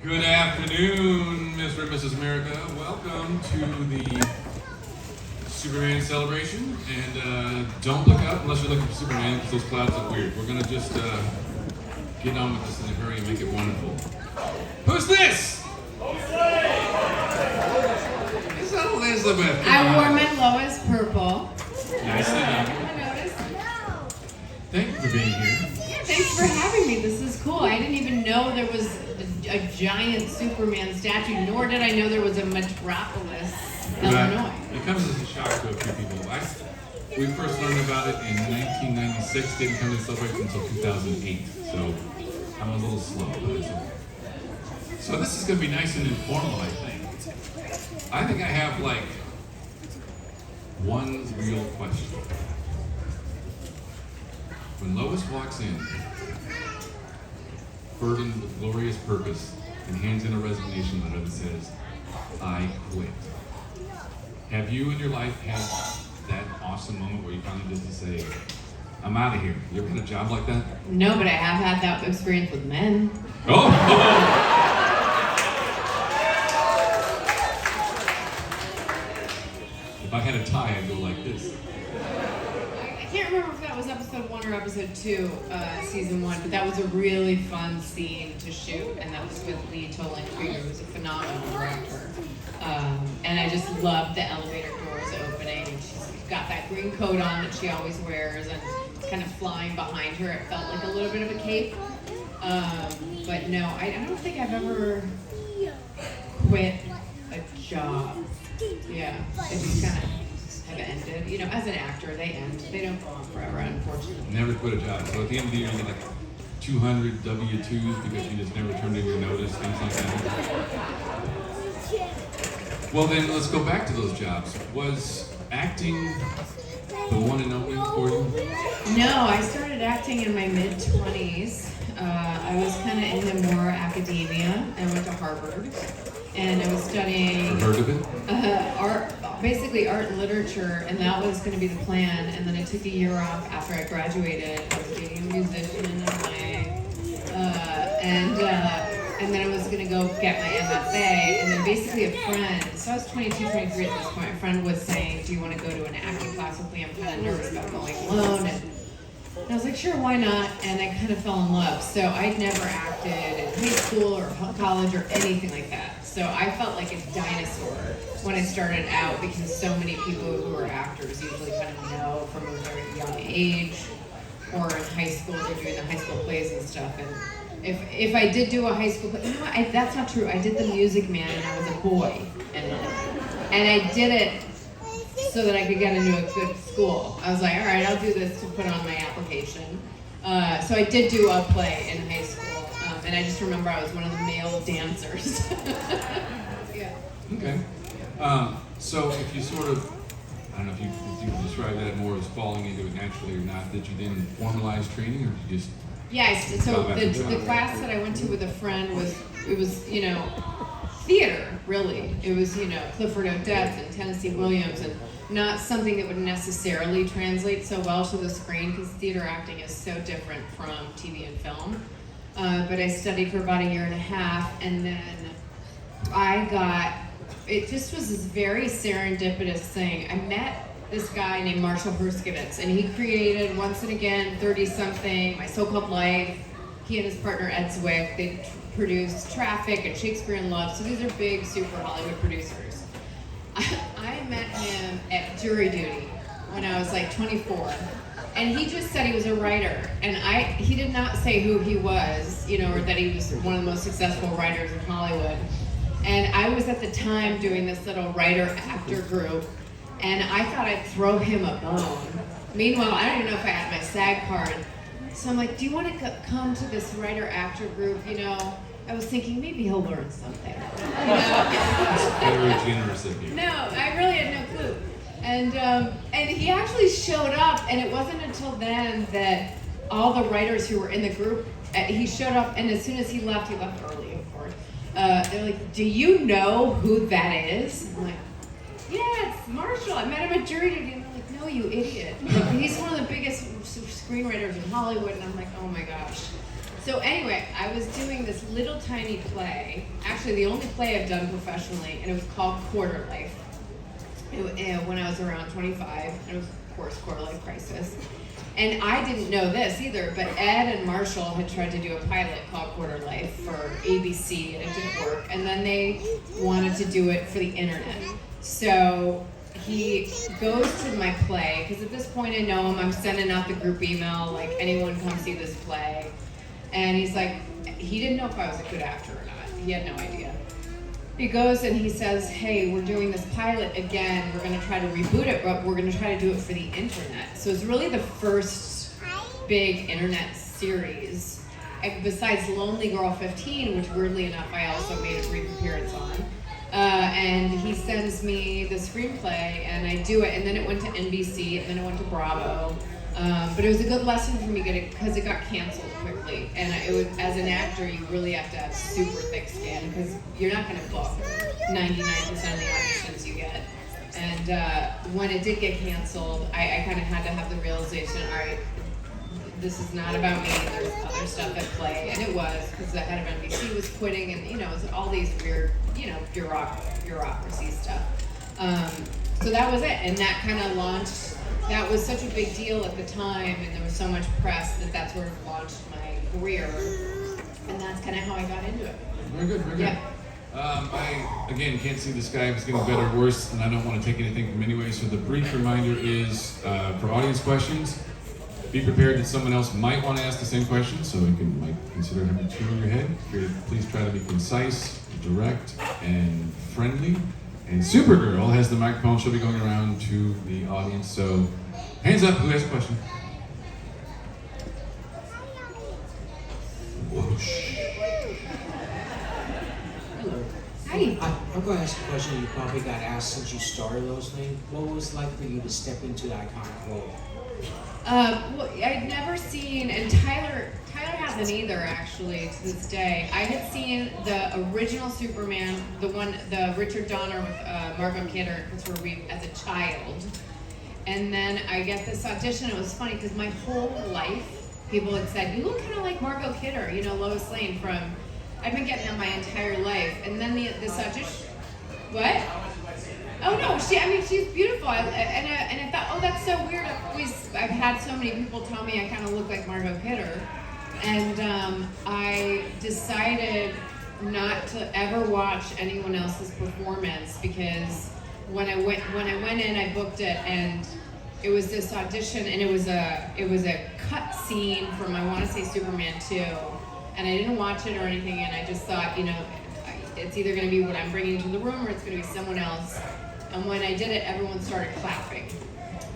Good afternoon, Mr. and Mrs. America. Welcome to the Superman celebration. And don't look up unless you're looking for Superman, because those clouds look weird. We're going to just get on with this in a hurry and make it wonderful. Who's this? Lois Lane! It's not Elizabeth. I wore my Lois purple. Nicely done. I noticed. Thank you for being here. Yeah, thanks for having me. This is cool. I didn't even know there was a giant Superman statue, nor did I know there was a Metropolis, Illinois. It comes as a shock to a few people. We first learned about it in 1996, didn't come to the celebration until 2008, so I'm a little slow, but it's okay. So this is going to be nice and informal, I think. I think I have like one real question. When Lois walks in, burdened with glorious purpose, and hands in a resignation letter that says, "I quit." Have you in your life had that awesome moment where you finally just say, "I'm out of here"? You ever had a job like that? No, but I have had that experience with men. Oh! If I had a tie, I'd go like this. I can't remember if that was episode 1 or episode 2, season 1, but that was a really fun scene to shoot, and that was with Tulloch, who was a phenomenal director. And I just loved the elevator doors opening, and she's got that green coat on that she always wears, and it's kind of flying behind her. It felt like a little bit of a cape. But no, I don't think I've ever quit a job. Yeah, it just kind of have ended. You know, as an actor, they end. They don't go on forever, unfortunately. Never quit a job. So at the end of the year, you get like 200 W-2s because you just never turned in your notice, things like that. Well, then let's go back to those jobs. Was acting the one and only for you? No, I started acting in my mid-20s. I was kind of into more academia. I went to Harvard, and I was studying Heard of it? art, basically art and literature, and that was going to be the plan. And then I took a year off after I graduated. I was dating a musician in LA, and then I was going to go get my MFA. And then basically a friend, so I was 22, 23 at this point, a friend was saying, "Do you want to go to an acting class with me? I'm kind of nervous about going alone." And I was like, "Sure, why not?" And I kind of fell in love. So I'd never acted in high school or college or anything like that. So I felt like a dinosaur when I started out, because so many people who are actors usually kind of know from a very young age, or in high school, they're doing the high school plays and stuff. And if I did do a high school play, you know what, that's not true. I did The Music Man, and I was a boy. And I did it so that I could get into a good school. I was like, all right, I'll do this to put on my application. So I did do a play in high school, and I just remember I was one of the male dancers. Yeah. Okay. So if you sort of, I don't know if you describe that more as falling into it naturally or not, did you then formalize training, or did you just... Yeah, so the class that I went to with a friend was theater, really. It was, Clifford Odets and Tennessee Williams, and not something that would necessarily translate so well to the screen, because theater acting is so different from TV and film. But I studied for about a year and a half, and then it just was this very serendipitous thing. I met this guy named Marshall Herskowitz, and he created Once and Again, 30-something, My So-Called Life. He and his partner Ed Zwick, they produced Traffic and Shakespeare in Love, so these are big, super Hollywood producers. I met him at jury duty when I was like 24, and he just said he was a writer, and he did not say who he was, or that he was one of the most successful writers in Hollywood. And I was at the time doing this little writer-actor group, and I thought I'd throw him a bone. Meanwhile, I don't even know if I had my SAG card. So I'm like, "Do you want to come to this writer-actor group?" I was thinking maybe he'll learn something. Very generous of you. No, I really had no clue. And he actually showed up, and it wasn't until then that all the writers who were in the group, he showed up, and as soon as he left early, of course. They're like, "Do you know who that is?" I'm like, "Yeah, it's Marshall. I met him at jury duty." And they're like, "No, you idiot. He's one of the biggest screenwriters in Hollywood." And I'm like, "Oh my gosh." So anyway, I was doing this little tiny play, actually the only play I've done professionally, and it was called Quarter Life. When I was around 25, and it was, of course, Quarter Life Crisis. And I didn't know this either, but Ed and Marshall had tried to do a pilot called Quarter Life for ABC, and it didn't work. And then they wanted to do it for the internet. So he goes to my play, because at this point I know him, I'm sending out the group email, like, anyone come see this play. And he's like, he didn't know if I was a good actor or not. He had no idea. He goes and he says, hey, we're doing this pilot again. We're going to try to reboot it, but we're going to try to do it for the internet. So it's really the first big internet series, besides Lonely Girl 15, which weirdly enough I also made a brief appearance on. And he sends me the screenplay, and I do it, and then it went to NBC, and then it went to Bravo. But it was a good lesson for me because it got canceled quickly. And it was, as an actor, you really have to have super thick skin because you're not going to book 99% of the auditions you get. And when it did get canceled, I kind of had to have the realization, all right, this is not about me, there's other stuff at play. And it was, because the head of NBC was quitting, and it was all these weird, bureaucracy stuff. So that was it, and that kind of launched. That was such a big deal at the time, and there was so much press that sort of launched my career, and that's kind of how I got into it. Very good, very good. Yeah. I, again, can't see the sky if it's getting better or worse, and I don't want to take anything from anyway, so the brief reminder is, for audience questions, be prepared that someone else might want to ask the same question, so you might consider having two in your head. Please try to be concise, direct, and friendly. And Supergirl has the microphone. She'll be going around to the audience. So, hands up. Who has a question? Whoosh. Hello. Hi. I'm going to ask a question you probably got asked since you started Lois Lane. What was it like for you to step into that iconic role? Well, I'd never seen, and Tyler hasn't either, actually, to this day. I had seen the original Superman, the Richard Donner with Margot Kidder and Christopher Reeve as a child. And then I get this audition. It was funny because my whole life, people had said, you look kind of like Margot Kidder, Lois Lane from, I've been getting that my entire life. And then this audition, what? Oh no, she's beautiful, and I thought, oh, that's so weird. I've had so many people tell me I kind of look like Margot Kidder, and I decided not to ever watch anyone else's performance because when I went in, I booked it, and it was this audition, and it was a cut scene from, I want to say, Superman 2, and I didn't watch it or anything, and I just thought, it's either going to be what I'm bringing to the room or it's going to be someone else. And when I did it, everyone started clapping.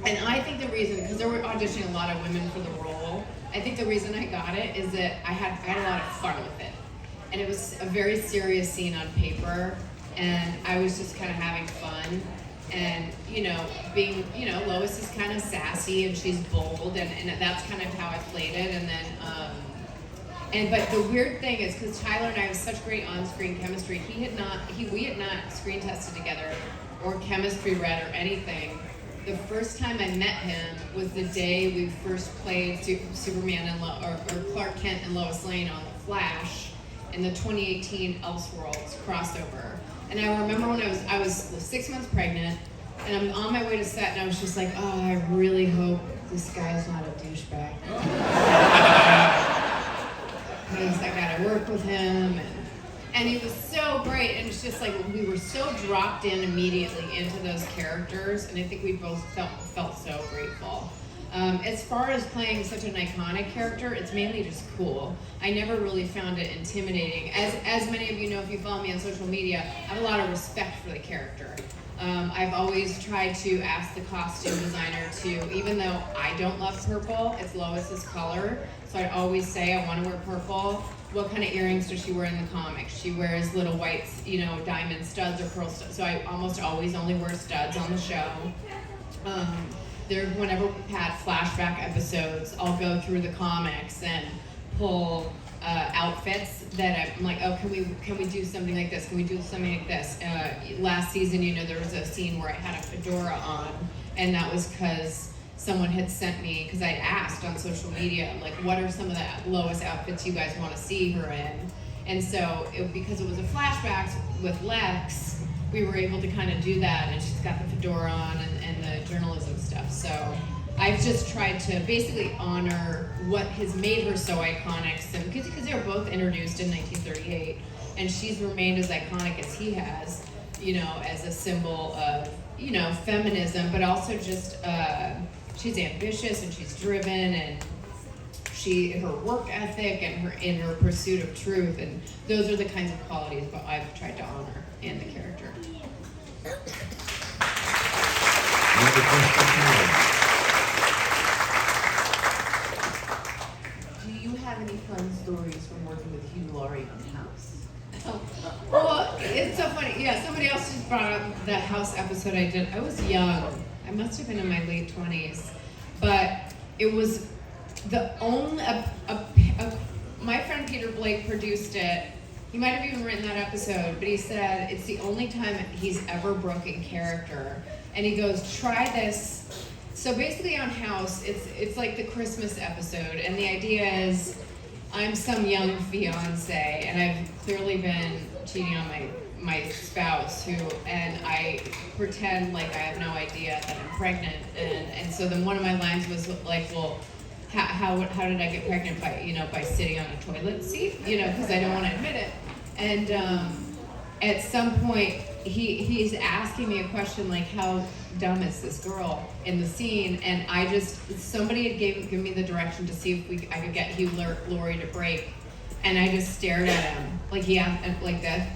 And I think the reason, because they were auditioning a lot of women for the role, I think the reason I got it is that I had a lot of fun with it. And it was a very serious scene on paper, and I was just kind of having fun. And, being, Lois is kind of sassy and she's bold, and that's kind of how I played it. And then, but the weird thing is, because Tyler and I have such great on-screen chemistry, we had not screen tested together or chemistry read or anything. The first time I met him was the day we first played Superman or Clark Kent and Lois Lane on The Flash in the 2018 Elseworlds crossover. And I remember when I was 6 months pregnant, and I'm on my way to set, and I was just like, oh, I really hope this guy's not a douchebag. Because I got to work with him, and he was so great, and it's just like we were so dropped in immediately into those characters, and I think we both felt so grateful. As far as playing such an iconic character, it's mainly just cool. I never really found it intimidating. As many of you know, if you follow me on social media, I have a lot of respect for the character. I've always tried to ask the costume designer to, even though I don't love purple, it's Lois's color, so I'd always say I want to wear purple. What kind of earrings does she wear in the comics? She wears little white, diamond studs or pearl studs, so I almost always only wear studs on the show. Whenever we've had flashback episodes, I'll go through the comics and pull outfits that I'm like, oh, can we do something like this? Can we do something like this? Last season, there was a scene where I had a fedora on, and that was because someone had sent me, because I'd asked on social media, like, what are some of the Lois outfits you guys want to see her in? And so, because it was a flashback with Lex, we were able to kind of do that, and she's got the fedora on and the journalism stuff. So I've just tried to basically honor what has made her so iconic, because they were both introduced in 1938, and she's remained as iconic as he has, you know, as a symbol of, you know, feminism, but also just, she's ambitious and she's driven, and her work ethic and her pursuit of truth, and those are the kinds of qualities that I've tried to honor in the character. Another question. Do you have any fun stories from working with Hugh, Laurie on House? Well, it's so funny. Yeah, somebody else just brought up the House episode I did. I was young. I must have been in my late 20s. But it was the only, my friend Peter Blake produced it. He might have even written that episode, but he said it's the only time he's ever broken character. And he goes, try this. So basically on House, it's like the Christmas episode, and the idea is I'm some young fiance, and I've clearly been cheating on my spouse, and I pretend like I have no idea that I'm pregnant, and so then one of my lines was like, well, how did I get pregnant? By sitting on a toilet seat, because I don't want to admit it. And at some point, he's asking me a question like, how dumb is this girl in the scene? And somebody had given me the direction to see if I could get Hugh, Laurie to break, and I just stared at him like he asked like that.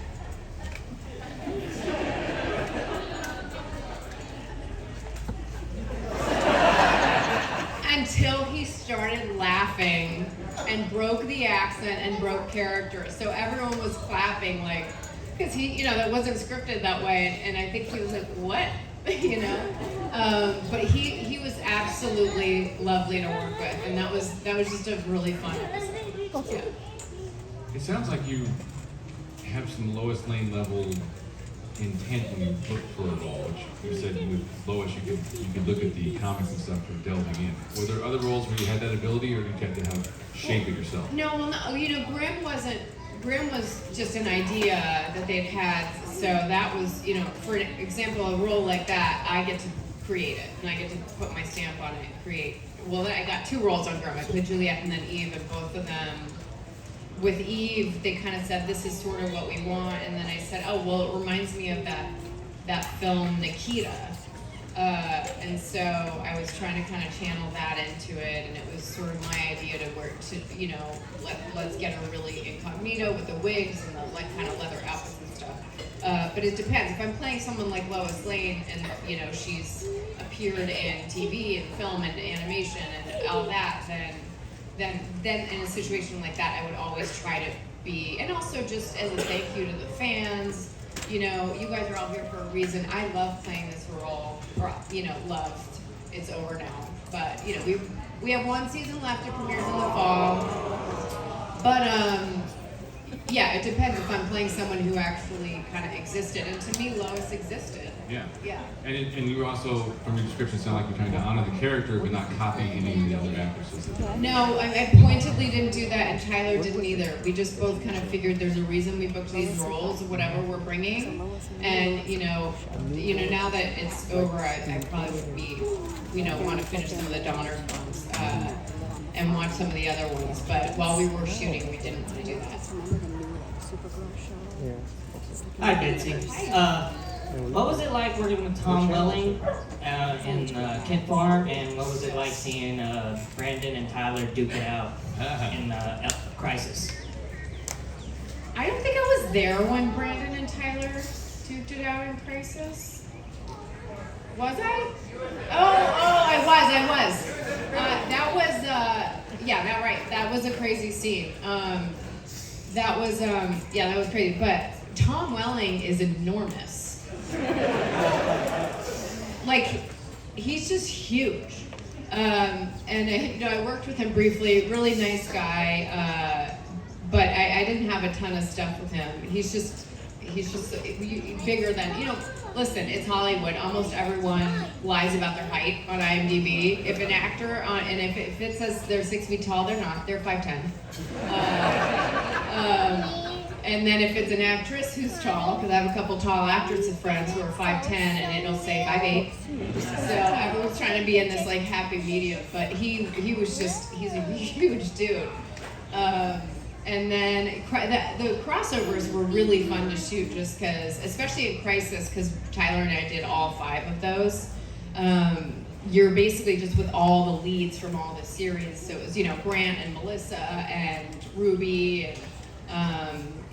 Until he started laughing and broke the accent and broke character. So everyone was clapping, like, because that wasn't scripted that way. And I think he was like, what? But he was absolutely lovely to work with. And that was just a really fun episode. Yeah. It sounds like you have some Lois Lane level intent when you look for a role, which you said with Lois you could look at the comics and stuff for delving in. Were there other roles where you had that ability, or did you have to shape it yourself? No, well, no, Grimm was just an idea that they'd had, so that was, for example, a role like that, I get to create it, and I get to put my stamp on it and create. Well, I got 2 roles on Grimm. I played Juliet and then Eve, and both of them, with Eve, they kind of said, this is sort of what we want, and then I said, oh, well, it reminds me of that film, Nikita. And so I was trying to kind of channel that into it, and it was sort of my idea let's get her really incognito with the wigs and the kind of leather outfits and stuff. But it depends. If I'm playing someone like Lois Lane, and she's appeared in TV and film and animation and all that, then in a situation like that, I would always try to be, and also just as a thank you to the fans. You guys are all here for a reason. I love playing this role, or loved. It's over now, but we have 1 season left. It premieres in the fall. But yeah, it depends if I'm playing someone who actually kind of existed, and to me, Lois existed. Yeah. Yeah. And you were also, from your description, sound like you're trying to honor the character, but not copy any of the other actresses. No, I pointedly didn't do that, and Tyler didn't either. We just both kind of figured there's a reason we booked these roles, whatever we're bringing. And now that it's over, I probably would be, want to finish some of the Donner ones and watch some of the other ones. But while we were shooting, we didn't want to do that. Hi, Bitsie. What was it like working with Tom Welling in Kent Farm, and what was it like seeing Brandon and Tyler duke it out in Crisis? I don't think I was there when Brandon and Tyler duked it out in Crisis. Was I? I was. That was, right. That was a crazy scene. That was crazy. But Tom Welling is enormous. Like, he's just huge. And I worked with him briefly, really nice guy, but I didn't have a ton of stuff with him. He's he's just bigger than, listen, it's Hollywood. Almost everyone lies about their height on IMDb. If an actor, and if it says they're 6 feet tall, they're not. They're 5'10". And then if it's an actress who's tall, because I have a couple tall actresses friends who are 5'10", and it'll say 5'8". So everyone's trying to be in this like happy medium, but he's a huge dude. And then the crossovers were really fun to shoot, just because, especially in Crisis, because Tyler and I did all 5 of those. You're basically just with all the leads from all the series. So it was, Grant and Melissa and Ruby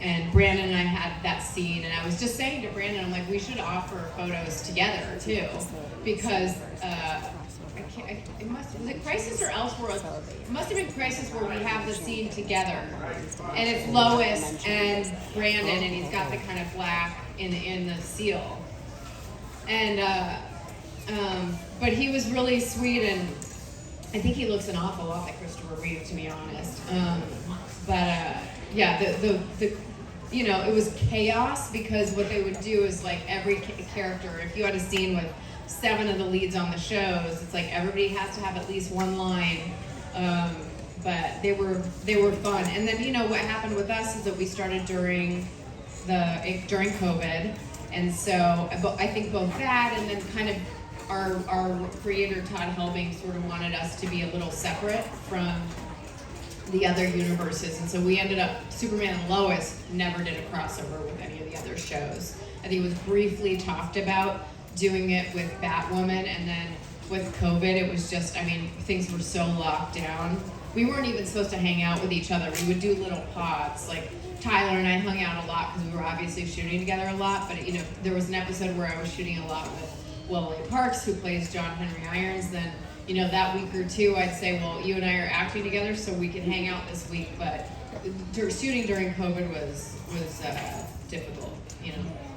and Brandon and I had that scene. And I was just saying to Brandon, I'm like, we should offer photos together too, because was it Crisis or Elseworlds? It must have been Crisis where we have the scene together, and it's Lois and Brandon, and he's got the kind of black in the seal, and but he was really sweet, and I think he looks an awful lot like Christopher Reeve, to be honest. Yeah, it was chaos, because what they would do is like every character, if you had a scene with 7 of the leads on the shows, it's like everybody has to have at least one line. But they were fun. And then what happened with us is that we started during COVID, and so I think both that and then kind of our creator Todd Helbing sort of wanted us to be a little separate from the other universes, and so we ended up, Superman and Lois never did a crossover with any of the other shows. I think it was briefly talked about doing it with Batwoman, and then with COVID, it was just, things were so locked down. We weren't even supposed to hang out with each other. We would do little pods, like Tyler and I hung out a lot because we were obviously shooting together a lot, but there was an episode where I was shooting a lot with Lily Parks, who plays John Henry Irons. Then, that week or two, I'd say, well, you and I are acting together, so we can hang out this week. But shooting during COVID was difficult,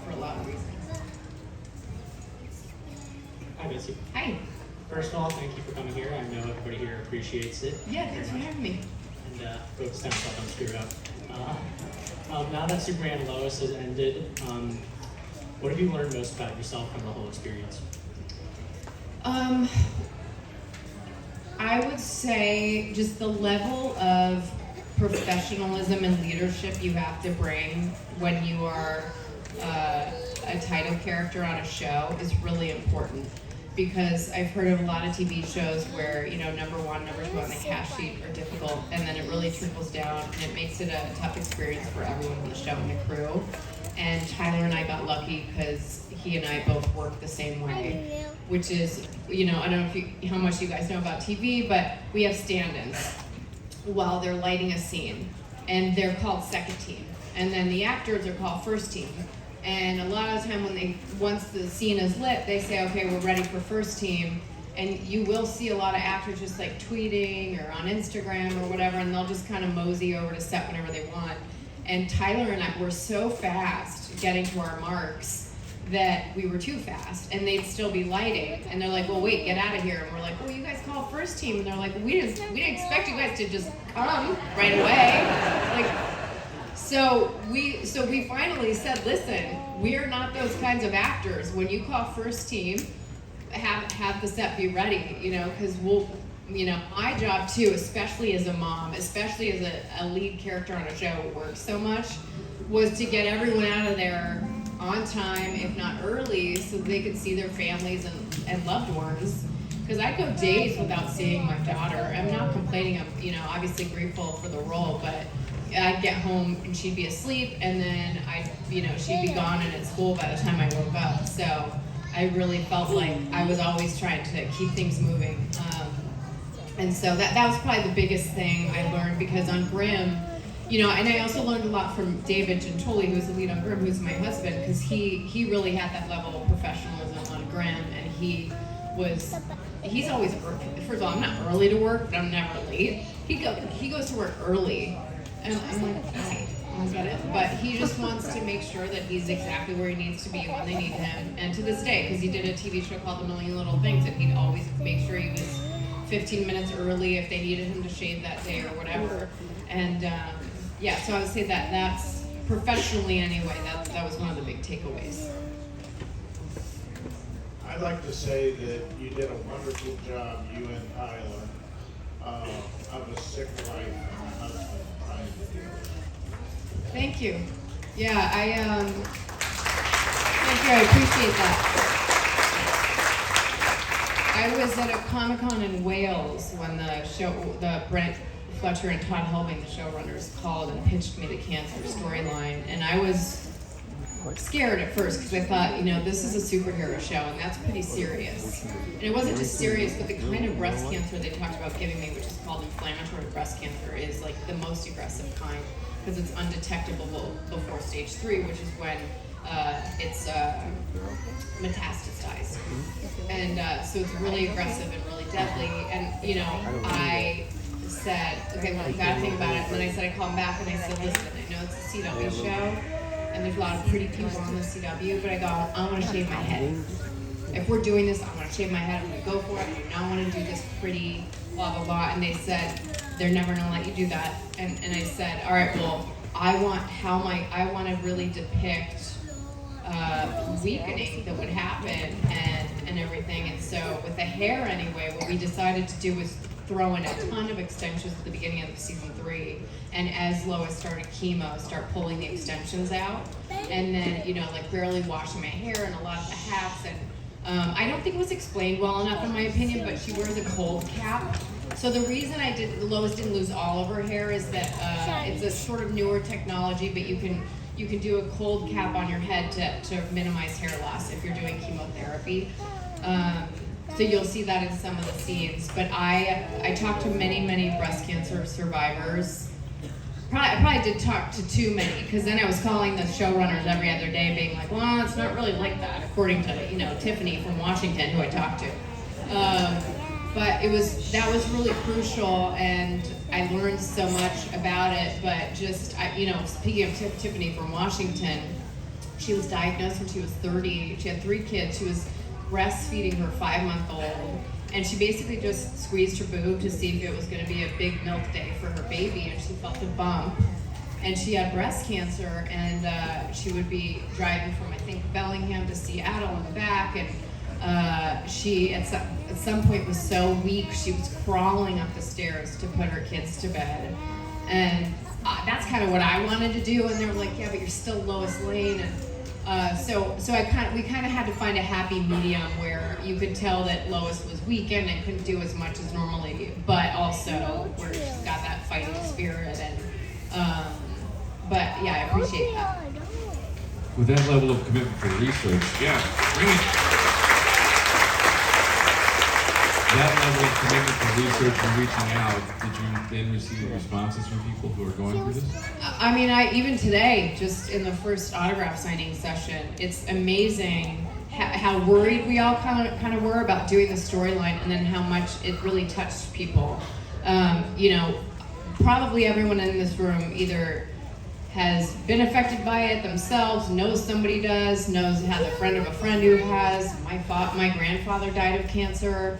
for a lot of reasons. Hi, Bitsie. Hi. First of all, thank you for coming here. I know everybody here appreciates it. Yeah, thanks for having me. And wrote this down so I don't screw it up. Now that Superman and Lois has ended, what have you learned most about yourself from the whole experience? I would say just the level of professionalism and leadership you have to bring when you are a title character on a show is really important, because I've heard of a lot of TV shows where number 1, number 2 on the cast sheet are difficult, and then it really trickles down and it makes it a tough experience for everyone on the show and the crew. And Tyler and I got lucky because he and I both work the same way, which is, I don't know how much you guys know about TV, but we have stand-ins while they're lighting a scene, and they're called second team, and then the actors are called first team. And a lot of the time once the scene is lit, they say, okay, we're ready for first team. And you will see a lot of actors just like tweeting or on Instagram or whatever, and they'll just kind of mosey over to set whenever they want. And Tyler and I were so fast getting to our marks that we were too fast, and they'd still be lighting. And they're like, well, wait, get out of here. And we're like, well, you guys call first team. And they're like, we didn't expect you guys to just come right away. So we finally said, listen, we are not those kinds of actors. When you call first team, have the set be ready, because my job too, especially as a mom, especially as a lead character on a show who works so much, was to get everyone out of there on time, if not early, so they could see their families and loved ones. Because I'd go days without seeing my daughter. I'm not complaining. I'm, obviously grateful for the role, but I'd get home and she'd be asleep, and then she'd be gone and at school by the time I woke up. So I really felt like I was always trying to keep things moving. And so that was probably the biggest thing I learned, because on Grimm, and I also learned a lot from David Gentoli, who was the lead on Grimm, who's my husband, because he really had that level of professionalism on Grimm, and he's always, first of all, I'm not early to work, but I'm never late. He goes to work early, and I'm like, okay, I get it. But he just wants to make sure that he's exactly where he needs to be when they need him. And to this day, because he did a TV show called A Million Little Things, and he'd always make sure he was 15 minutes early if they needed him to shave that day or whatever. And so I would say that's professionally anyway, that was one of the big takeaways. I'd like to say that you did a wonderful job, you and Tyler, of a sick wife and a husband trying to deal with it. Thank you. Yeah, thank you, I appreciate that. I was at a Comic-Con in Wales when the Brent Fletcher and Todd Helbing, the showrunners, called and pitched me the cancer storyline, and I was scared at first because I thought, this is a superhero show and that's pretty serious. And it wasn't just serious, but the kind of breast cancer they talked about giving me, which is called inflammatory breast cancer, is like the most aggressive kind because it's undetectable before stage 3, which is when it's metastasized. And so it's really aggressive and really deadly. And, I said, okay, well, you gotta think about it. And then I said, I called him back and I said, listen, I know it's a CW show, and there's a lot of pretty people on the CW, but I go, I want to shave my head. If we're doing this, I want to shave my head. I'm going to go for it. I do not want to do this pretty blah, blah, blah. And they said, they're never going to let you do that. And I said, all right, well, I want to really depict weakening that would happen and everything. And so with the hair anyway, what we decided to do was throw in a ton of extensions at the beginning of season 3, and as Lois started chemo, start pulling the extensions out, and then like barely washing my hair and a lot of the hats, and I don't think it was explained well enough in my opinion, but she wears a cold cap. So the reason Lois didn't lose all of her hair is that it's a sort of newer technology, but you can do a cold cap on your head to minimize hair loss if you're doing chemotherapy. So you'll see that in some of the scenes. But I talked to many breast cancer survivors. I probably did talk to too many, because then I was calling the showrunners every other day being like, well, it's not really like that, according to Tiffany from Washington, who I talked to. But that was really crucial, and I learned so much about it. But just, speaking of Tiffany from Washington, she was diagnosed when she was 30. She had 3 kids. She was breastfeeding her 5-month-old, and she basically just squeezed her boob to see if it was going to be a big milk day for her baby, and she felt a bump, and she had breast cancer, and she would be driving from, I think, Bellingham to Seattle in the back, and she at some point was so weak she was crawling up the stairs to put her kids to bed, and that's kind of what I wanted to do. And they were like, yeah, but you're still Lois Lane. And so we kind of had to find a happy medium where you could tell that Lois was weakened and couldn't do as much as normally, but also where she's got that fighting spirit. And but yeah, I appreciate that. With that level of commitment for research, bring it. That level of commitment to research and reaching out, did you then receive responses from people who are going through this? I mean, even today, just in the first autograph signing session, it's amazing how worried we all kind of were about doing the storyline, and then how much it really touched people. Probably everyone in this room either has been affected by it themselves, knows somebody does, has a friend of a friend who has. My grandfather died of cancer.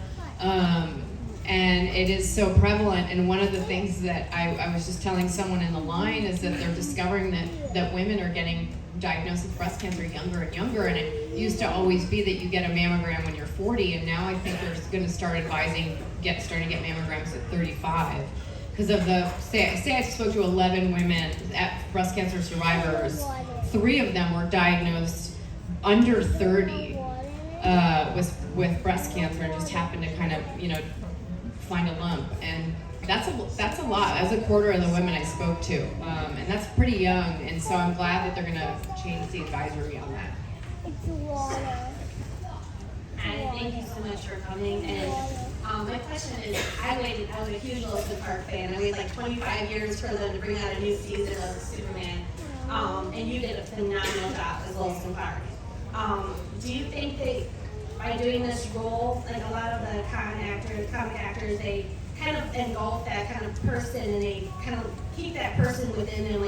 And it is so prevalent, and one of the things that I was just telling someone in the line is that they're discovering that women are getting diagnosed with breast cancer younger and younger, and it used to always be that you get a mammogram when you're 40, and now I think they're going to start advising starting to get mammograms at 35. Because of say I spoke to 11 women, breast cancer survivors, 3 of them were diagnosed under 30 with breast cancer, and just happened to kind of find a lump, and that's a lot. That's a quarter of the women I spoke to, and that's pretty young. And so I'm glad that they're gonna change the advisory on that. Hi, thank you so much for coming. And my question is, I was a huge Lois and Clark fan. I waited like 25 years for them to bring out a new season of Superman, and you did a phenomenal job as Lois and Clark. Do you think that by doing this role, like a lot of the comic actors, they kind of engulf that kind of person, and they kind of keep that person within them,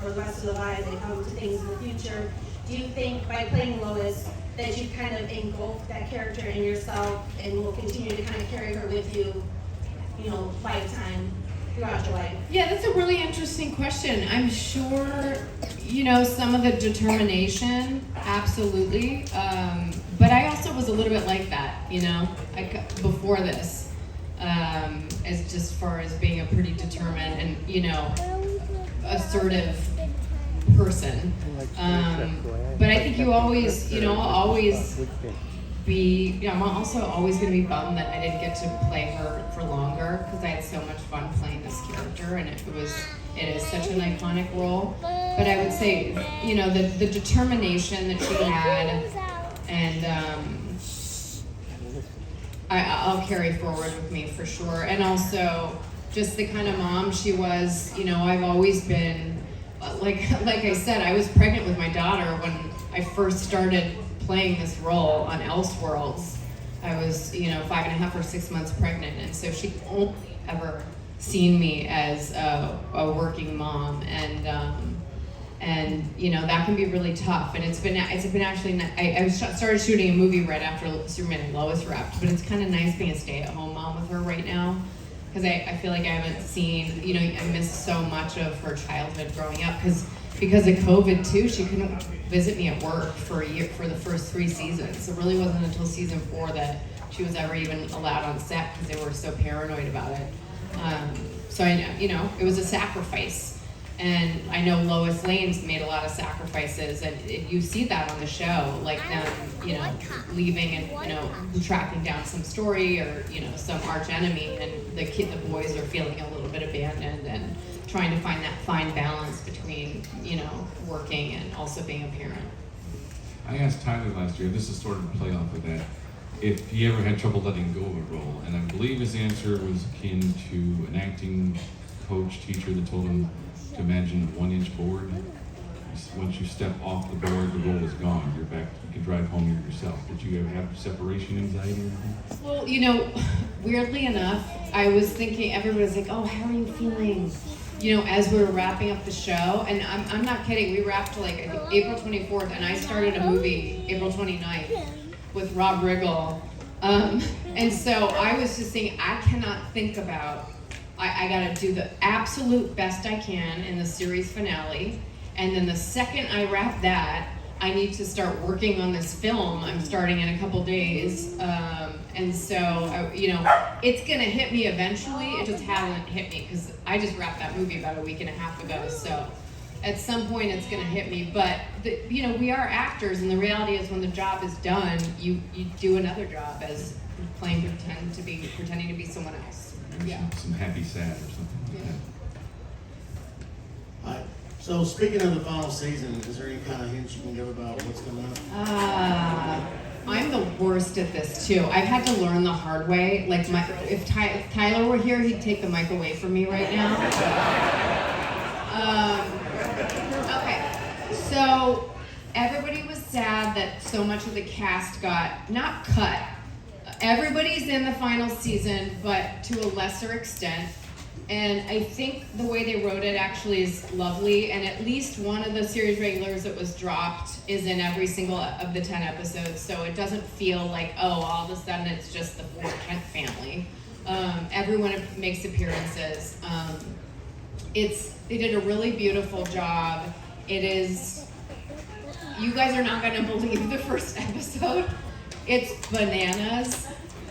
for the rest of their lives, they come to things in the future. Do you think by playing Lois that you kind of engulf that character in yourself and will continue to kind of carry her with you, lifetime? throughout your life? Yeah, that's a really interesting question. I'm sure, some of the determination, absolutely. But I also was a little bit like that, before this, as just far as being a pretty determined and, assertive person. But I think you always, I'll always be, I'm also always going to be bummed that I didn't get to play her for longer because I had so much fun playing this character, and it is such an iconic role. But I would say, the determination that she had, and I'll carry forward with me for sure. And also just the kind of mom she was. I've always been, like I said, I was pregnant with my daughter when I first started playing this role on Elseworlds. I was, 5.5 or 6 months pregnant, and so she'd only ever seen me as a working mom, and that can be really tough. And it's been actually, I started shooting a movie right after Superman and Lois wrapped, but it's kind of nice being a stay-at-home mom with her right now, because I feel like I haven't seen, I missed so much of her childhood growing up, because of COVID too, she couldn't visit me at work for a year, for the first 3 seasons. It really wasn't until season 4 that she was ever even allowed on set because they were so paranoid about it. So I know, it was a sacrifice. And I know Lois Lane's made a lot of sacrifices, and you see that on the show, like them, leaving and, tracking down some story or, some arch enemy, and the boys are feeling a little bit abandoned and trying to find that fine balance between, working and also being a parent. I asked Tyler last year, this is sort of a play off of that, if he ever had trouble letting go of a role, and I believe his answer was akin to an acting coach, teacher that told him to imagine a 1-inch board. Once you step off the board, the role is gone. You're back, you can drive home yourself. Did you ever have separation anxiety or anything? Well, weirdly enough, I was thinking, everybody's like, oh, how are you feeling? As we were wrapping up the show, and I'm not kidding, we wrapped I think April 24th, and I started a movie April 29th with Rob Riggle. And so I was just saying, I cannot think about, I gotta do the absolute best I can in the series finale, and then the second I wrap that, I need to start working on this film. I'm starting in a couple days, and so it's gonna hit me eventually. It just hasn't hit me because I just wrapped that movie about a week and a half ago. So at some point it's gonna hit me. But we are actors, and the reality is when the job is done, you do another job as pretending to be someone else. Maybe Yeah. some happy sad or something like Yeah. that. Hi. So speaking of the final season, is there any kind of hints you can give about what's coming up? I'm the worst at this too. I've had to learn the hard way. Like if Tyler were here, he'd take the mic away from me right now. Okay, so everybody was sad that so much of the cast got not cut. Everybody's in the final season, but to a lesser extent. And I think the way they wrote it actually is lovely, and at least one of the series regulars that was dropped is in every single of the 10 episodes, so it doesn't feel like, oh, all of a sudden it's just the Fort Kent family. Everyone makes appearances. They did a really beautiful job. It is, you guys are not gonna believe the first episode. It's bananas.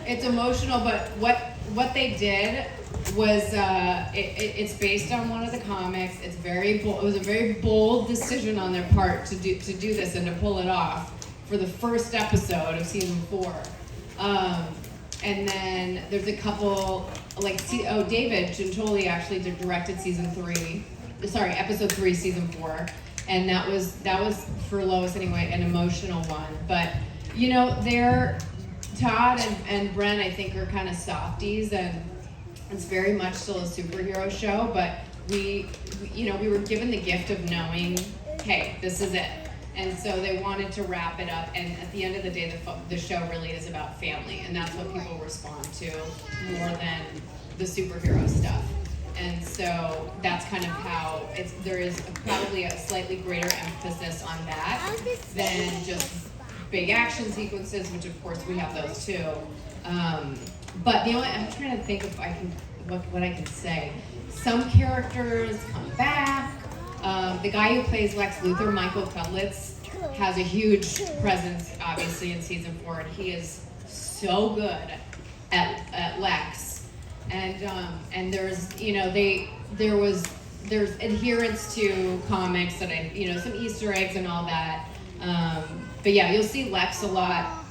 It's emotional, but what they did was it's based on one of the comics. It's very bold. It was a very bold decision on their part to do this and to pull it off for the first episode of season 4. And then there's a couple David Gentoli actually directed episode 3, season 4, and that was for Lois anyway, an emotional one. But Todd and Bren, I think, are kind of softies, and it's very much still a superhero show, but we were given the gift of knowing, hey, this is it. And so they wanted to wrap it up, and at the end of the day, the show really is about family, and that's what people respond to more than the superhero stuff. And so that's kind of how there is probably a slightly greater emphasis on that than just big action sequences, which of course we have those too. But I'm trying to think if I can what I can say. Some characters come back. The guy who plays Lex Luthor, Michael Cudlitz, has a huge presence, obviously, in season 4, and he is so good at Lex. And there's, you know, there's adherence to comics that some Easter eggs and all that. But yeah, you'll see Lex a lot.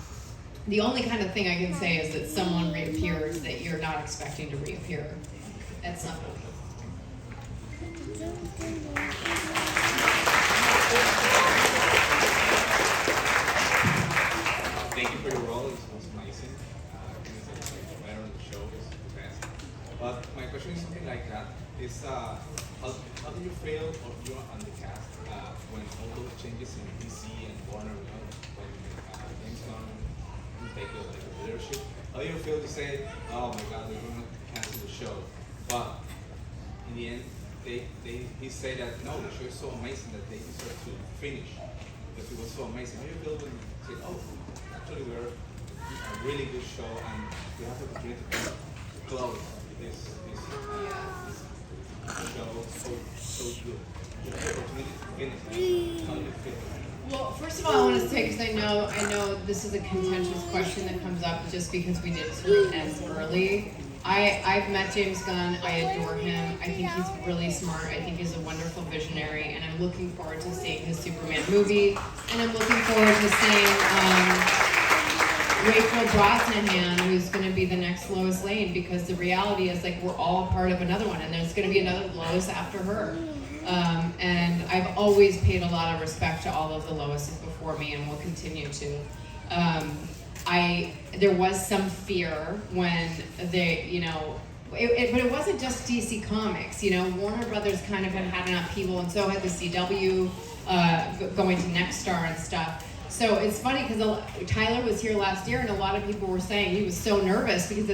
The only kind of thing I can say is that someone reappears that you're not expecting to reappear at some point. Thank you for your role. It was amazing. It's better on the show. It's the best. But my question is something like that. Is how do you feel of you on the cast when all those changes in DC and Warner, when James Gunn take the leadership? How do you feel to say, oh my God, they're going to cancel the show? But in the end, he said that no, the show is so amazing that they deserve to finish because it was so amazing. How do you feel when you say, oh, actually we're a really good show and we have the opportunity to close this show so good? You have the opportunity to finish. How do you feel? Well, first of all, I want to say, because I know this is a contentious question that comes up just because we did certain ends early. I've met James Gunn. I adore him. I think he's really smart. I think he's a wonderful visionary, and I'm looking forward to seeing his Superman movie. And I'm looking forward to seeing Rachel Brosnahan, who's going to be the next Lois Lane, because the reality is, like, we're all part of another one, and there's going to be another Lois after her. And I've always paid a lot of respect to all of the Loises before me, and will continue to. There was some fear when they, but it wasn't just DC Comics. Warner Brothers kind of had an upheaval, and so had the CW going to Nexstar and stuff. So it's funny because Tyler was here last year, and a lot of people were saying he was so nervous because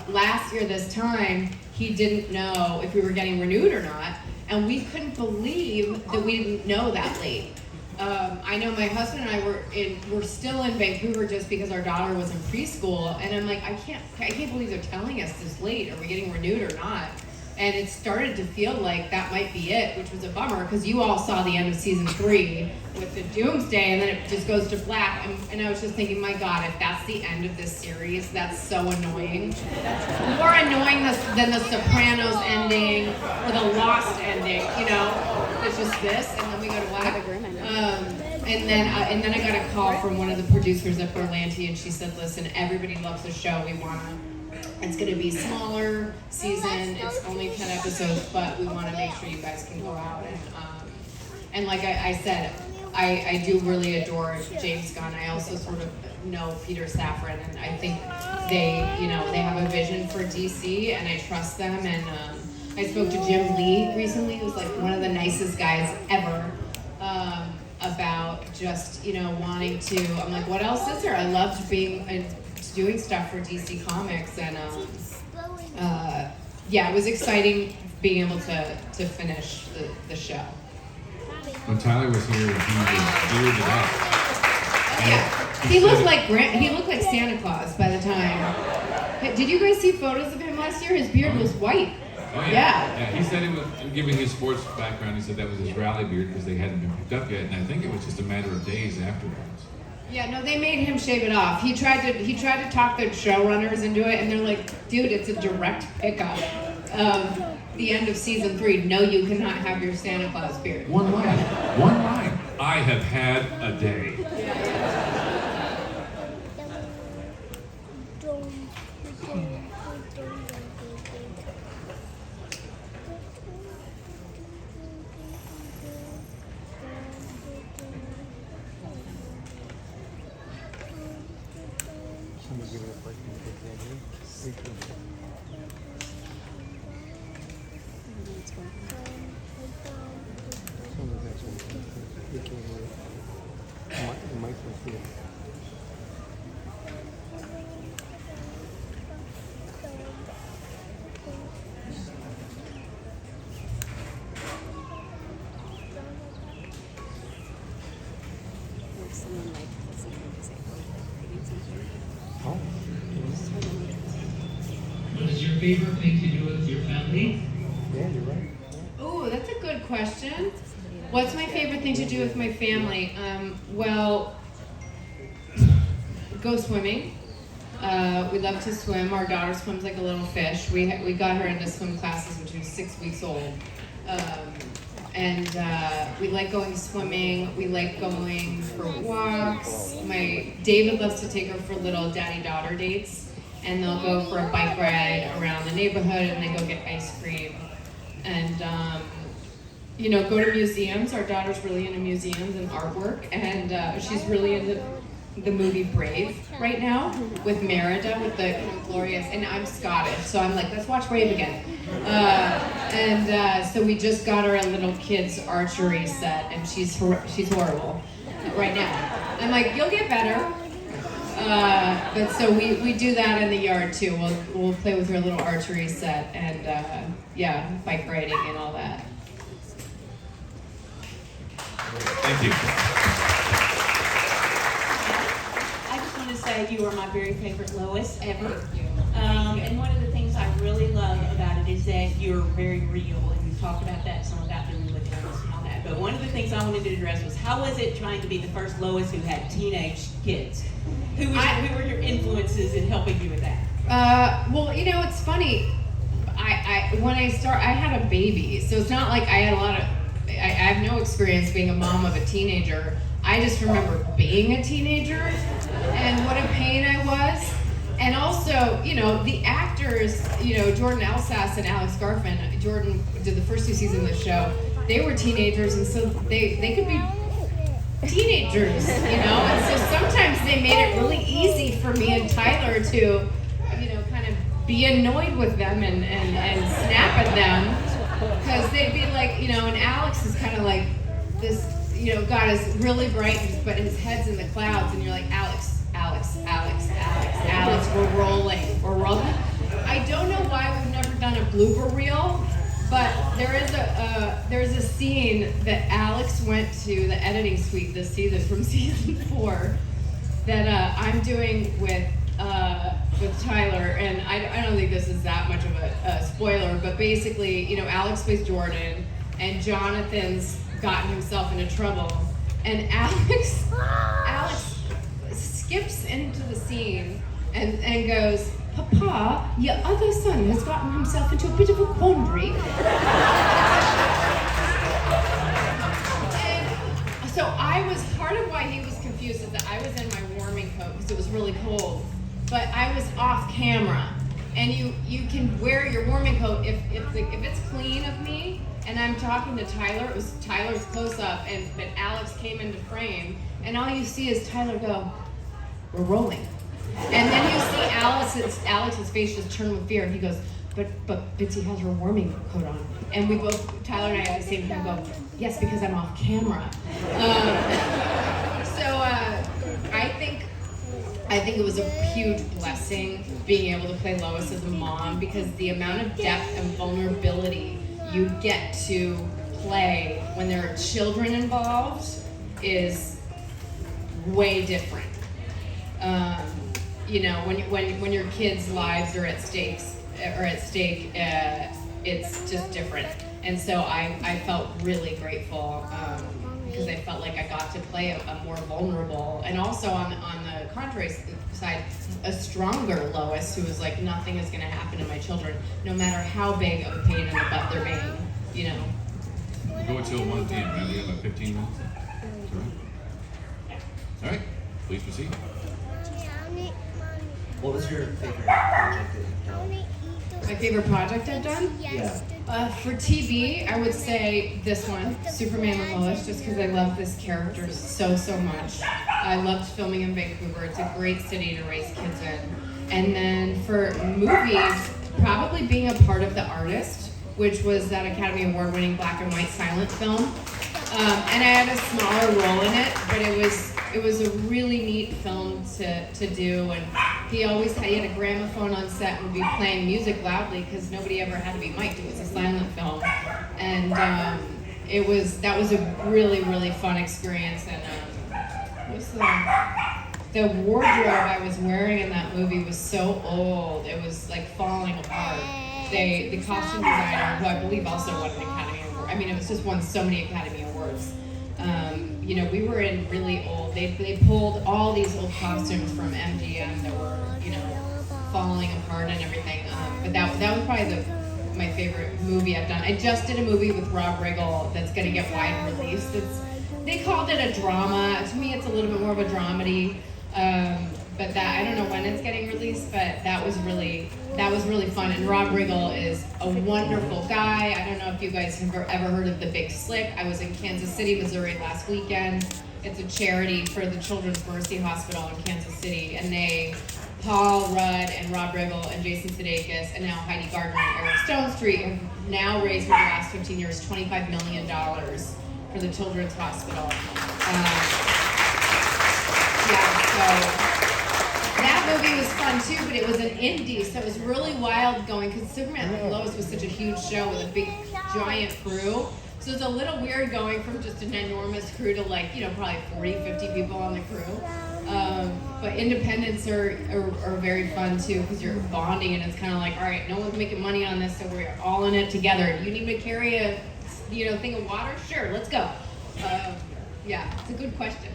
last year this time he didn't know if we were getting renewed or not, and we couldn't believe that we didn't know that late. I know my husband and I were still in Vancouver just because our daughter was in preschool, and I'm like, I can't believe they're telling us this late. Are we getting renewed or not? And it started to feel like that might be it, which was a bummer because you all saw the end of season 3 with the Doomsday, and then it just goes to black. And I was just thinking, my God, if that's the end of this series, that's so annoying. More annoying than the Sopranos ending or the Lost ending. It's just this, and then we go to black. And then I got a call from one of the producers at Berlanti, and she said, "Listen, everybody loves the show. It's going to be smaller season. It's only 10 episodes, but we want to make sure you guys can go out." And like I said, I do really adore James Gunn. I also sort of know Peter Safran, and I think they have a vision for DC, and I trust them. And I spoke to Jim Lee recently, who's like one of the nicest guys ever. About just wanting to. I'm like, what else is there? I loved doing stuff for DC Comics, and it was exciting being able to finish the show. When Tyler was here, he was bearded up. Yeah, he looked like Santa Claus by the time. Did you guys see photos of him last year? His beard was white. Oh yeah. He said it was, given his sports background, he said that was his rally beard because they hadn't been picked up yet, and I think it was just a matter of days afterwards. Yeah, no, they made him shave it off. He tried to talk the showrunners into it, and they're like, "Dude, it's a direct pickup of the end of season 3. No, you cannot have your Santa Claus beard." One line. I have had a day. What is your favorite thing to do with your family? Ooh, that's a good question. What's my favorite thing to do with my family? Well, go swimming. We love to swim. Our daughter swims like a little fish. We got her into swim classes when she was 6 weeks old. We like going swimming. We like going for walks. David loves to take her for little daddy-daughter dates, and they'll go for a bike ride around the neighborhood, and then go get ice cream. And go to museums. Our daughter's really into museums and artwork, and she's really into the movie Brave right now with Merida, with the glorious, and I'm Scottish, so I'm like, let's watch Brave again. So we just got her a little kids archery set, and she's horrible right now. I'm like, you'll get better. But so we do that in the yard too. We'll play with her little archery set, and bike riding and all that. Thank you. I just want to say you are my very favorite Lois ever. And one of the things I really love about it is that you're very real, and we've talked about that some about the religions and all that. But one of the things I wanted to address was, how was it trying to be the first Lois who had teenage kids? Who were your influences in helping you with that? Well, it's funny. When I had a baby, so it's not like I had I have no experience being a mom of a teenager. I just remember being a teenager and what a pain I was. And also, the actors, Jordan Elsass and Alex Garfin, Jordan did the first 2 seasons of the show. They were teenagers, and so they could be teenagers, And so sometimes they made it really easy for me and Tyler to, kind of be annoyed with them and snap at them. Because they'd be like, and Alex is kind of like this, God is really bright, but his head's in the clouds, and you're like, Alex, we're rolling. I don't know why we've never done a blooper reel, but there's a scene that Alex went to the editing suite this season from season 4 that I'm doing with Tyler, and I don't think this is that much of a spoiler, but basically, Alex plays Jordan, and Jonathan's gotten himself into trouble, and Alex skips into the scene and goes, Papa, your other son has gotten himself into a bit of a quandary. And so part of why he was confused is that I was in my warming coat because it was really cold, but I was off camera. And you can wear your warming coat if it's clean of me, and I'm talking to Tyler. It was Tyler's close up, but Alex came into frame, and all you see is Tyler go, we're rolling. And then you see Alex's face just turn with fear, and he goes, but Bitsie has her warming coat on. And we both, Tyler and I at the same time go, yes, because I'm off camera. I think it was a huge blessing being able to play Lois as a mom, because the amount of depth and vulnerability you get to play when there are children involved is way different. When your kids' lives are at stake, it's just different. And so I felt really grateful because I felt like I got to play a more vulnerable, and also on the contrary side, a stronger Lois, who was like, nothing is going to happen to my children, no matter how big of a pain in the butt they're being, We go until 1 p.m., right? We have like 15 minutes. All right, please proceed. What was your favorite project that you've done? My favorite project I've done? Yeah. For TV, I would say this one, Superman and Lois, just because I love this character so much. I loved filming in Vancouver. It's a great city to raise kids in. And then for movies, probably being a part of The Artist, which was that Academy Award-winning black and white silent film. And I had a smaller role in it, but it was a really neat film to do. And he had a gramophone on set and would be playing music loudly because nobody ever had to be mic'd. It was a silent film, and that was a really fun experience. And the wardrobe I was wearing in that movie was so old, it was like falling apart. The costume designer, who I believe also won an Academy Award, I mean, it was just won so many Academy Awards. You know, we were in really old, they pulled all these old costumes from MGM that were, you know, falling apart and everything. But that was probably my favorite movie I've done. I just did a movie with Rob Riggle that's gonna get wide release. They called it a drama. To me, it's a little bit more of a dramedy. But that, I don't know when it's getting released, but that was really fun. And Rob Riggle is a wonderful guy. I don't know if you guys have ever heard of The Big Slick. I was in Kansas City, Missouri last weekend. It's a charity for the Children's Mercy Hospital in Kansas City, and Paul Rudd and Rob Riggle and Jason Sudeikis and now Heidi Gardner and Eric Stonestreet have now raised for the last 15 years $25 million for the Children's Hospital. So that movie was fun too, but it was an indie, so it was really wild going, because Superman and Lois was such a huge show with a big, giant crew. So it's a little weird going from just an enormous crew to like, you know, probably 40, 50 people on the crew. But independents are very fun too, because you're bonding and it's kind of like, all right, no one's making money on this, so we're all in it together. You need me to carry a, you know, thing of water? Sure, let's go. Yeah, it's a good question.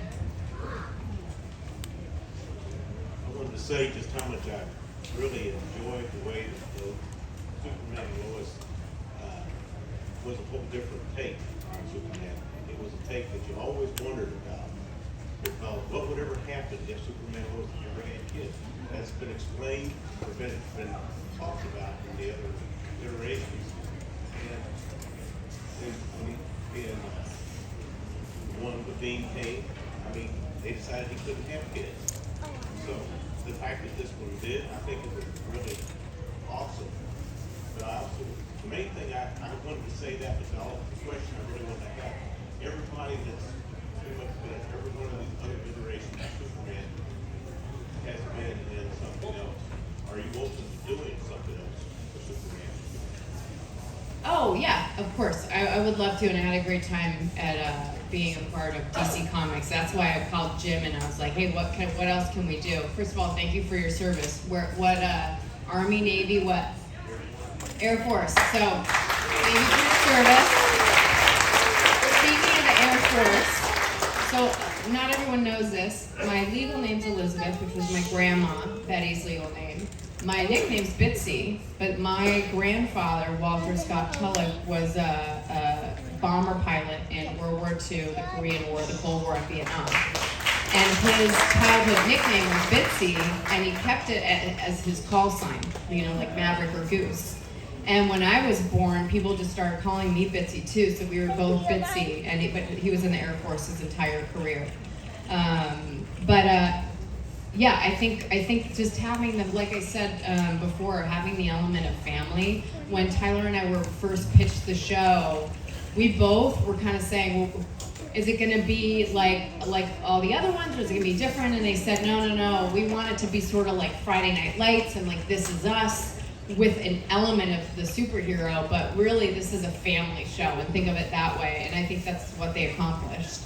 I wanted to say just how much I really enjoyed the way that the Superman and Lois was a whole different take on Superman. It was a take that you always wondered about. Because what would ever happen if Superman was never had kids? That's been explained, or been talked about in the other iterations. And when one with Dean came, I mean, they decided he couldn't have kids. So the fact that this one did, I think it was really awesome. But I also, the main thing I wanted to say that was all the question I really wanted to have. Everybody that's pretty much been every one of these other iterations of Superman has been in something else. Are you open to doing something else for Superman? Oh yeah, of course. I would love to, and I had a great time at being a part of DC Comics. That's why I called Jim and I was like, hey, what else can we do? First of all, thank you for your service. What Army, Navy, what? Air Force. So thank you for your service. Speaking of the Air Force, so not everyone knows this. My legal name's Elizabeth, which was my grandma, Betty's legal name. My nickname's Bitsie, but my grandfather, Walter Scott Tulloch, was a bomber pilot in World War II, the Korean War, the Cold War in Vietnam. And his childhood nickname was Bitsie, and he kept it as his call sign, you know, like Maverick or Goose. And when I was born, people just started calling me Bitsie too, so we were both Bitsie, but he was in the Air Force his entire career. Yeah, I think just having the, like I said before, having the element of family. When Tyler and I were first pitched the show, we both were kind of saying, well, is it gonna be like all the other ones, or is it gonna be different? And they said, no, we want it to be sort of like Friday Night Lights and like This Is Us, with an element of the superhero, but really this is a family show, and think of it that way, and I think that's what they accomplished.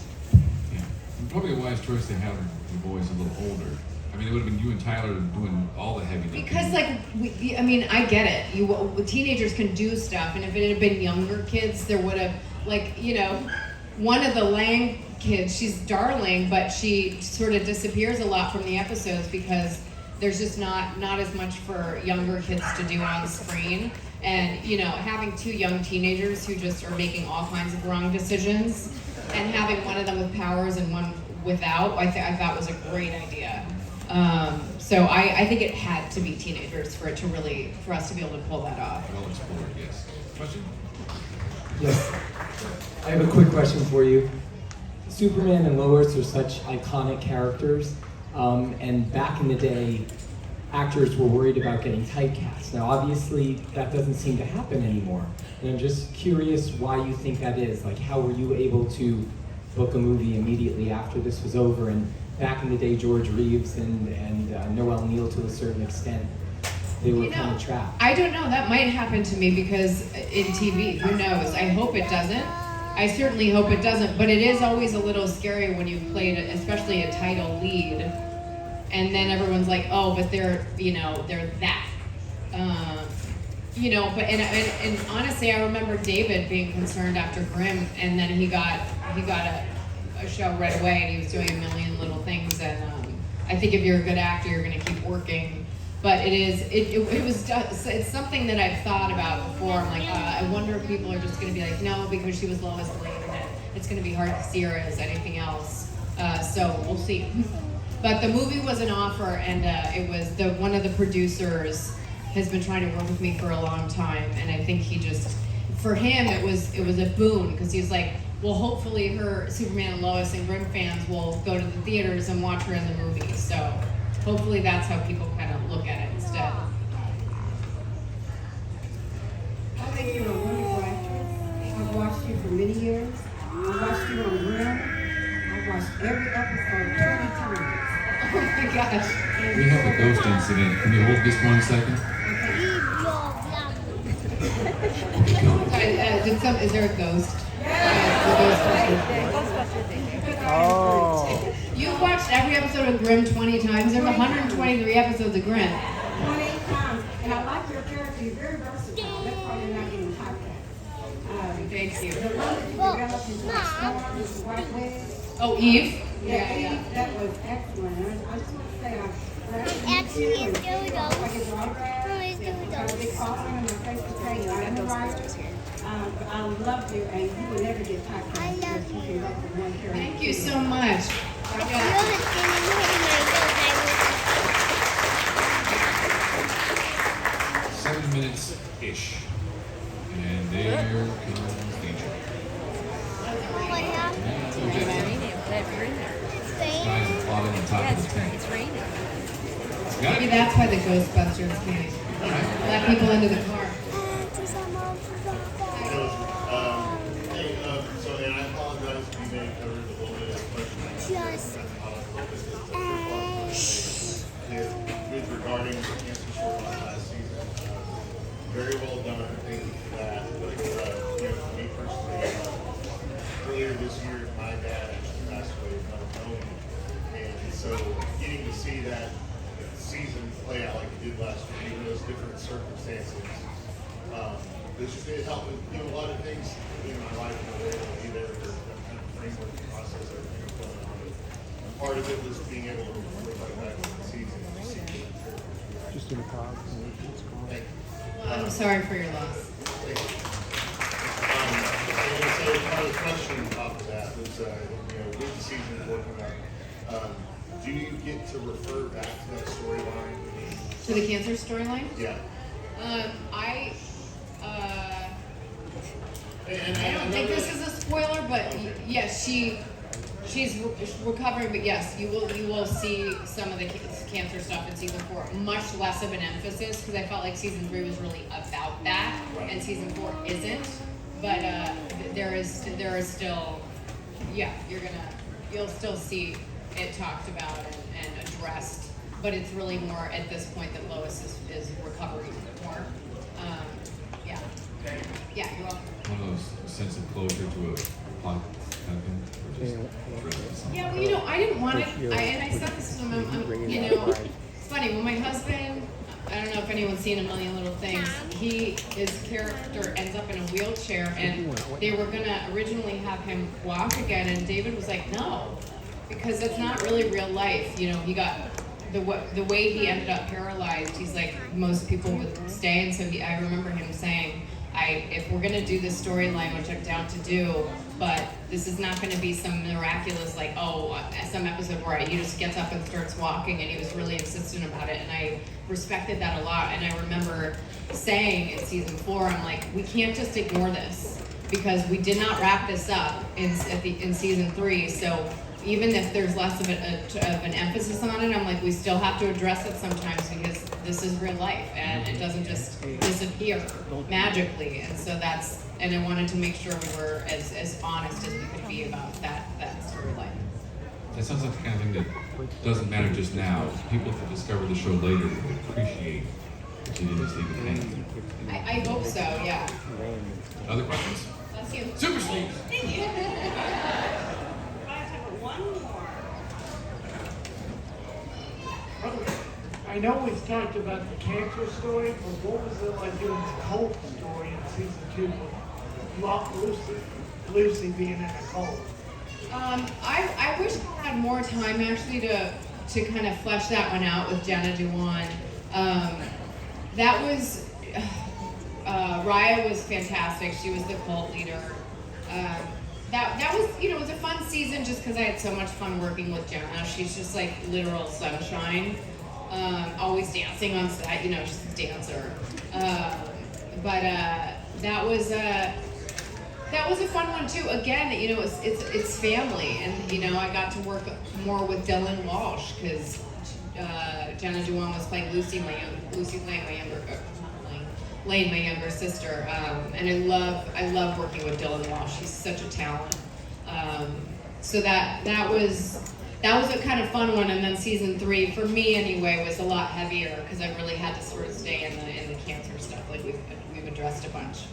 Yeah, and probably a wise choice to have the boys a little older. I mean, it would have been you and Tyler doing all the heavy lifting. Because I get it. Teenagers can do stuff, and if it had been younger kids, there would have, one of the Lang kids, she's darling, but she sort of disappears a lot from the episodes because there's just not as much for younger kids to do on screen. And, having two young teenagers who just are making all kinds of wrong decisions, and having one of them with powers and one without, I thought was a great idea. So I think it had to be teenagers for us to be able to pull that off. Well explored, yes. Question? Yes. I have a quick question for you. Superman and Lois are such iconic characters, and back in the day, actors were worried about getting typecast. Now, obviously, that doesn't seem to happen anymore. And I'm just curious why you think that is. Like, how were you able to book a movie immediately after this was over? And back in the day, George Reeves and Noel Neal, to a certain extent, they were kind of trapped. I don't know. That might happen to me because in TV, who knows? I hope it doesn't. I certainly hope it doesn't. But it is always a little scary when you've played, especially a title lead, and then everyone's like, oh, but they're that. But and honestly, I remember David being concerned after Grimm, and then he got a show right away, and he was doing a million little things. And I think if you're a good actor, you're going to keep working. But it's something that I've thought about before. I'm like, I wonder if people are just going to be like, no, because she was Lois Lane, and it's going to be hard to see her as anything else. So we'll see. But the movie was an offer, and it was one of the producers has been trying to work with me for a long time, and I think for him it was a boon, because he's like, well, hopefully her Superman and Lois and Grimm fans will go to the theaters and watch her in the movie. So hopefully that's how people kind of look at it instead. I think you're a wonderful actress. I've watched you for many years. I watched you on Grimm. I've watched every episode 20 times. Oh my gosh. We have a ghost incident. Can you hold this 1 second? Is there a ghost? Oh. You've watched every episode of Grimm 20 times. There's 123 episodes of Grimm. 20 times. And I like your character. You're very versatile. That's why you're not getting typecast. Thank you. The one that you developed into a storm with the white wig. Oh, Eve? Yeah, that was excellent. I just want to say, actually, it's doing those. I get autographs. Because they call me on my Facebook page. I'm the writer. I love you, and you will never get typecast. I love you. Thank you so much. 7 minutes-ish. And there comes Angel. Guys are plotting on top of the tent. It's raining. Maybe that's why the Ghostbusters came. Let people into the car. And I apologize if you may have covered a little bit of the question. With regarding the cancer storyline last season, very well done. Thank you for that. But for me personally, earlier this year, my dad actually passed away of melanoma, and so getting to see that season play out like it did last year, even those different circumstances. It helped with a lot of things in my life that were able to be there for that kind of framework and process everything that's going on. And part of it was being able to look back at the season and see the characters. Just in a pod. Thank you. Well, I'm sorry for your loss. Thank you. And so part of the question off of that was, with the season 4 coming up, do you get to refer back to that storyline? To the cancer storyline? Yeah. I don't think this is a spoiler, but yes, she's recovering. But yes, you will see some of the cancer stuff in season 4. Much less of an emphasis, because I felt like season 3 was really about that, and season 4 isn't. But there is still, you'll still see it talked about and addressed. But it's really more at this point that Lois is recovering more. Yeah, you're welcome. One of those sense of closure to a plot kind of thing. Or just Yeah, well, I didn't want it, and I said this to him, it's funny, when my husband, I don't know if anyone's seen A Million Little Things, his character ends up in a wheelchair, and they were gonna originally have him walk again, and David was like, no, because that's not really real life, he got, the way he ended up paralyzed, he's like, most people would stay, and so I remember him saying, if we're gonna do this storyline, which I'm down to do, but this is not gonna be some miraculous, some episode where he just gets up and starts walking, and he was really insistent about it, and I respected that a lot, and I remember saying in season 4, I'm like, we can't just ignore this, because we did not wrap this up in season 3, so even if there's less of an emphasis on it, I'm like, we still have to address it sometimes, because this is real life, and it doesn't just disappear magically, and so and I wanted to make sure we were as honest as we could be about that storyline. That sounds like the kind of thing that doesn't matter just now. People that discover the show later will appreciate that you didn't just leave it hanging. I hope so, yeah. Other questions? Bless you. Super Sleeves! Thank you. One more. I know we've talked about the cancer story, but what was it like doing the cult story in season 2 with Lucy being in a cult? I wish I had more time actually to kind of flesh that one out with Jenna Dewan. That was Raya was fantastic. She was the cult leader. That was, you know, it was a fun season just because I had so much fun working with Jenna. She's just like literal sunshine. Always dancing on set, you know, she's a dancer. But that was a fun one too. Again, you know, it's family, and you know, I got to work more with Dylan Walsh because Jenna Dewan was playing Lucy Lane, my younger sister, and I love working with Dylan Walsh. He's such a talent. So that was a kind of fun one. And then season 3, for me anyway, was a lot heavier because I really had to sort of stay in the cancer stuff, like we've addressed a bunch.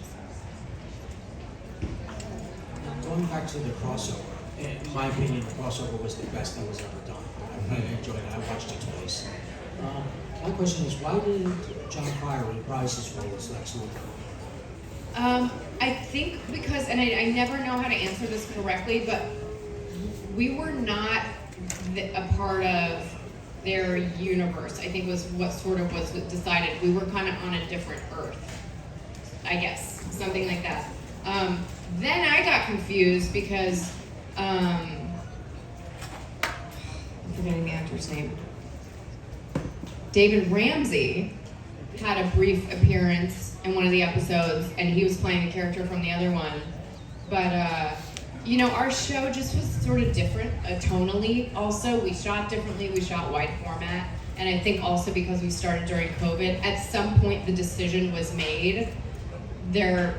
Going back to the crossover, in my opinion, the crossover was the best that was ever done. I really enjoyed it. I watched it twice. My question is, why did John Cryer reprise his role as Lex Luthor? I think because, and I never know how to answer this correctly, but we were not a part of their universe. I think was what sort of was decided. We were kind of on a different Earth, I guess, something like that. Then I got confused because, I'm forgetting the actor's name. David Ramsey had a brief appearance in one of the episodes, and he was playing a character from the other one. But, you know, our show just was sort of different, tonally also. We shot differently, we shot wide format, and I think also because we started during COVID, at some point the decision was made, they're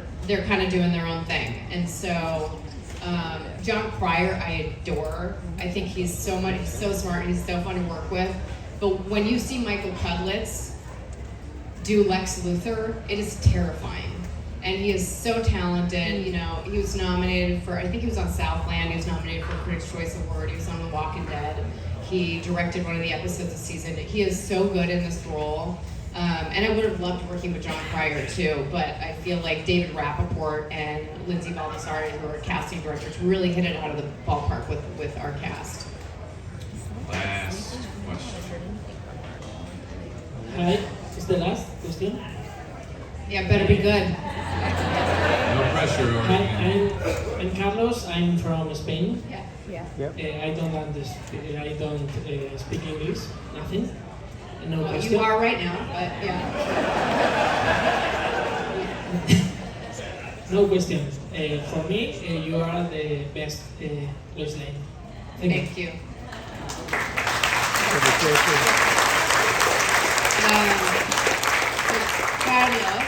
kind of doing their own thing. And so, John Cryer, I adore. I think he's so smart, he's so fun to work with. But when you see Michael Cudlitz do Lex Luthor, it is terrifying. And he is so talented. You know, he was nominated for, I think he was on Southland, he was nominated for a Critics' Choice Award, he was on The Walking Dead. He directed one of the episodes this season. He is so good in this role. And I would have loved working with John Cryer too, but I feel like David Rappaport and Lindsay Baldessari, who are casting directors, really hit it out of the ballpark with our cast. Last question. Alright, is the last question? Yeah, better be good. No pressure. I'm Carlos. I'm from Spain. Yeah. I don't speak English. Nothing. No Well, question. you are right now, but yeah. No question. For me, you are the best Lois Lane. Thank you. Carlos,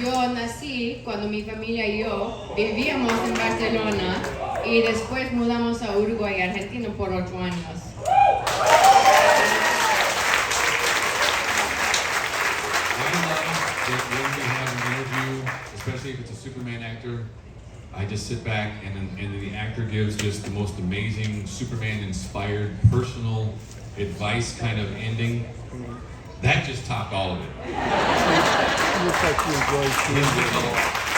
yo nací cuando mi familia y yo vivíamos en Barcelona y después mudamos a Uruguay y Argentina por 8 años. When we have an interview, especially if it's a Superman actor, I just sit back and the actor gives just the most amazing Superman-inspired personal advice kind of ending. That just topped all of it. Looks like you enjoyed seeing it.